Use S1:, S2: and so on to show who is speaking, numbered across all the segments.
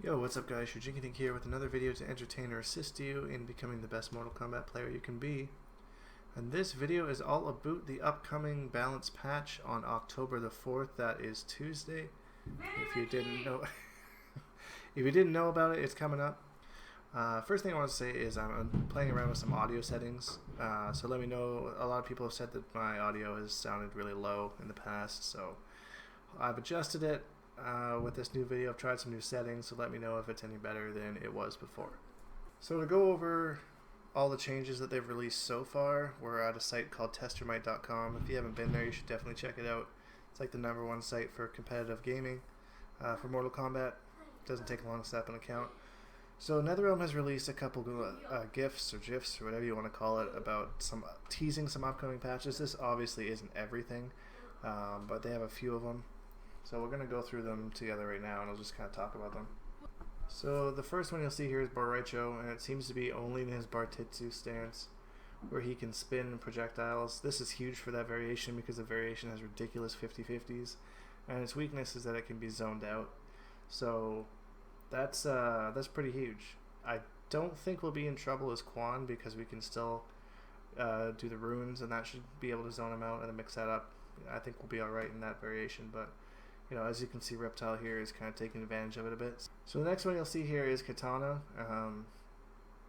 S1: Yo, what's up guys, Shujinkydink here with another video to entertain or assist you in becoming the best Mortal Kombat player you can be. And this video is all about the upcoming balance patch on October the 4th, that is Tuesday. If you didn't know if you didn't know about it, it's coming up. First thing I want to say is I'm playing around with some audio settings, so let me know. A lot of people have said that my audio has sounded really low in the past, so I've adjusted it. With this new video, I've tried some new settings, so let me know if it's any better than it was before. So to go over all the changes that they've released so far, we're at a site called testermite.com. If you haven't been there, you should definitely check it out. It's like the #1 site for competitive gaming for Mortal Kombat. It doesn't take long to set up an account. So NetherRealm has released a couple GIFs or GIFs or whatever you want to call it about teasing some upcoming patches. This obviously isn't everything, but they have a few of them. So we're going to go through them together right now, and I'll just kind of talk about them. So the first one you'll see here is Boraicho, and it seems to be only in his Bartitsu stance, where he can spin projectiles. This is huge for that variation because the variation has ridiculous 50-50s, and its weakness is that it can be zoned out. So that's pretty huge. I don't think we'll be in trouble as Quan because we can still do the runes, and that should be able to zone him out and then mix that up. I think we'll be alright in that variation, but you know, as you can see, Reptile here is kind of taking advantage of it a bit. So the next one you'll see here is Katana.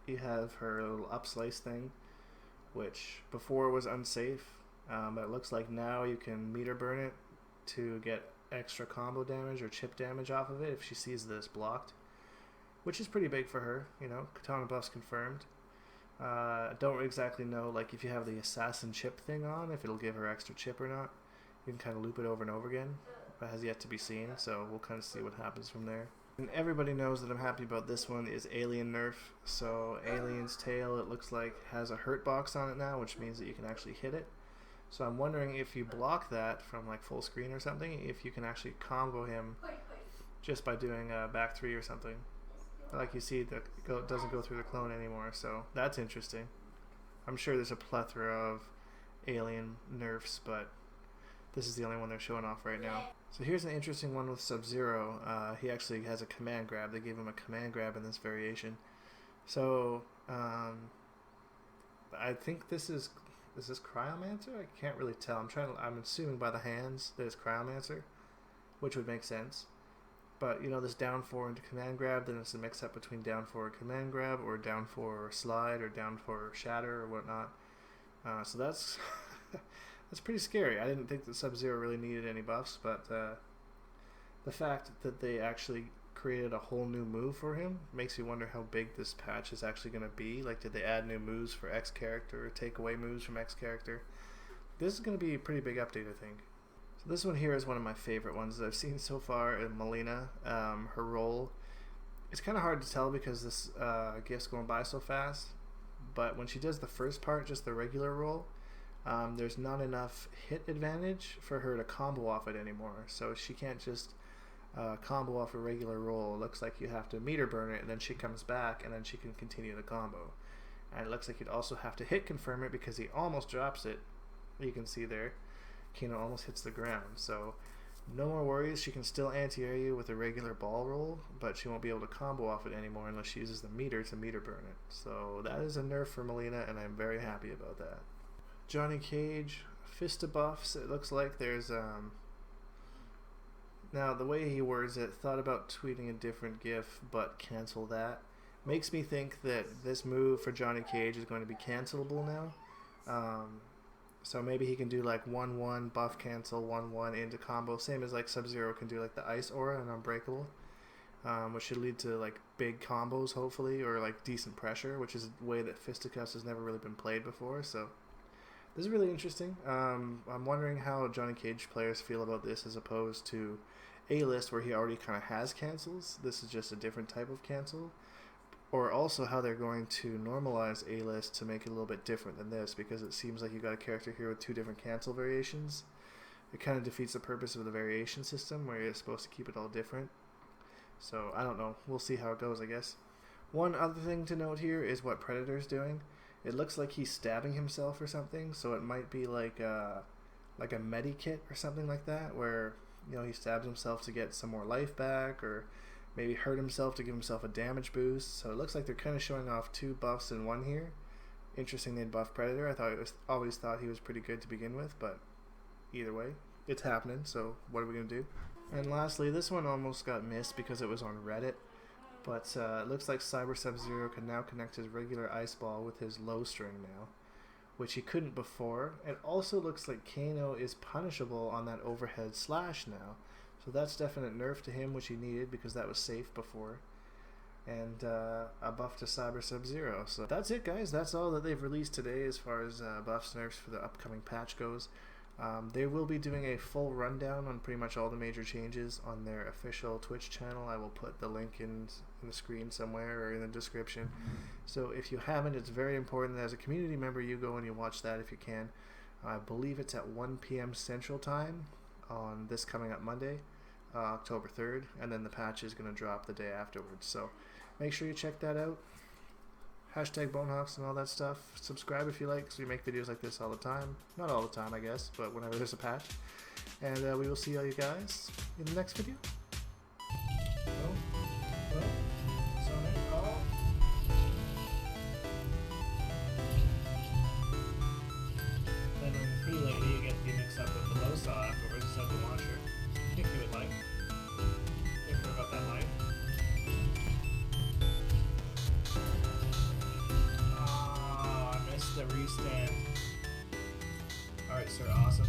S1: You have her little up slice thing, which before was unsafe, but it looks like now you can meter burn it to get extra combo damage or chip damage off of it if she sees this blocked, which is pretty big for her. You know, Katana buffs confirmed. Don't exactly know, like, if you have the assassin chip thing on, if it'll give her extra chip or not. You can kind of loop it over and over again. That has yet to be seen, so we'll kind of see what happens from there. And everybody knows that I'm happy about this one is Alien nerf. So Alien's tail, it looks like, has a hurt box on it now, which means that you can actually hit it. So I'm wondering if you block that from like full screen or something, if you can actually combo him just by doing a back 3 or something. Like you see, it doesn't go through the clone anymore, so that's interesting. I'm sure there's a plethora of Alien nerfs, but this is the only one they're showing off right now. So here's an interesting one with Sub-Zero. He actually has a command grab. They gave him a command grab in this variation. So I think this is Cryomancer? I can't really tell. I'm assuming by the hands that it's Cryomancer, which would make sense. But you know, this down 4 into command grab, then it's a mix up between down 4 and command grab, or down 4 slide, or down 4 shatter, or whatnot. So that's that's pretty scary. I didn't think that Sub-Zero really needed any buffs, but the fact that they actually created a whole new move for him makes you wonder how big this patch is actually going to be. Like, did they add new moves for X character, or take away moves from X character? This is going to be a pretty big update, I think. So this one here is one of my favorite ones that I've seen so far in Melina. Her roll, it's kind of hard to tell because this gift's going by so fast, but when she does the first part, just the regular roll, there's not enough hit advantage for her to combo off it anymore. So she can't just combo off a regular roll. It looks like you have to meter burn it, and then she comes back, and then she can continue the combo. And it looks like you'd also have to hit confirm it because he almost drops it. You can see there, Kino almost hits the ground. So no more worries. She can still anti-air you with a regular ball roll, but she won't be able to combo off it anymore unless she uses the meter to meter burn it. So that is a nerf for Melina, and I'm very happy about that. Johnny Cage, Fista buffs. It looks like there's now the way he words it, thought about tweeting a different GIF, but cancel that. Makes me think that this move for Johnny Cage is going to be cancelable now. So maybe he can do like 1-1 buff cancel 1-1 into combo, same as like Sub-Zero can do like the Ice Aura and Unbreakable, which should lead to like big combos hopefully, or like decent pressure, which is a way that Fisticuffs has never really been played before. So this is really interesting. I'm wondering how Johnny Cage players feel about this as opposed to A-List, where he already kind of has cancels. This is just a different type of cancel. Or also how they're going to normalize A-List to make it a little bit different than this, because it seems like you got a character here with 2 different cancel variations. It kind of defeats the purpose of the variation system, where you're supposed to keep it all different. So I don't know. We'll see how it goes, I guess. One other thing to note here is what Predator's doing. It looks like he's stabbing himself or something, so it might be like a medikit or something like that, where, you know, he stabs himself to get some more life back, or maybe hurt himself to give himself a damage boost. So it looks like they're kind of showing off 2 buffs in one here. Interesting they'd buff Predator. Always thought he was pretty good to begin with, but either way, it's happening, so what are we going to do? And lastly, this one almost got missed because it was on Reddit, but it looks like Cyber Sub-Zero can now connect his regular Ice Ball with his low string now, which he couldn't before. It also looks like Kano is punishable on that overhead slash now, so that's definite nerf to him, which he needed because that was safe before. And a buff to Cyber Sub-Zero. So that's it, guys. That's all that they've released today as far as buffs, nerfs for the upcoming patch goes. They will be doing a full rundown on pretty much all the major changes on their official Twitch channel. I will put the link in the screen somewhere or in the description. So if you haven't, it's very important that as a community member you go and you watch that if you can. I believe it's at 1 p.m. Central Time on this coming up Monday, October 3rd, and then the patch is going to drop the day afterwards. So make sure you check that out. Hashtag Bonehawks and all that stuff. Subscribe if you like, because we make videos like this all the time. Not all the time, I guess, but whenever there's a patch. And we will see all you guys in the next video. Then on the pre-lady, you get the mix up with the low saw afterwards instead of the launcher. I think you would like. Think about that light. The restand. Alright, sir, awesome.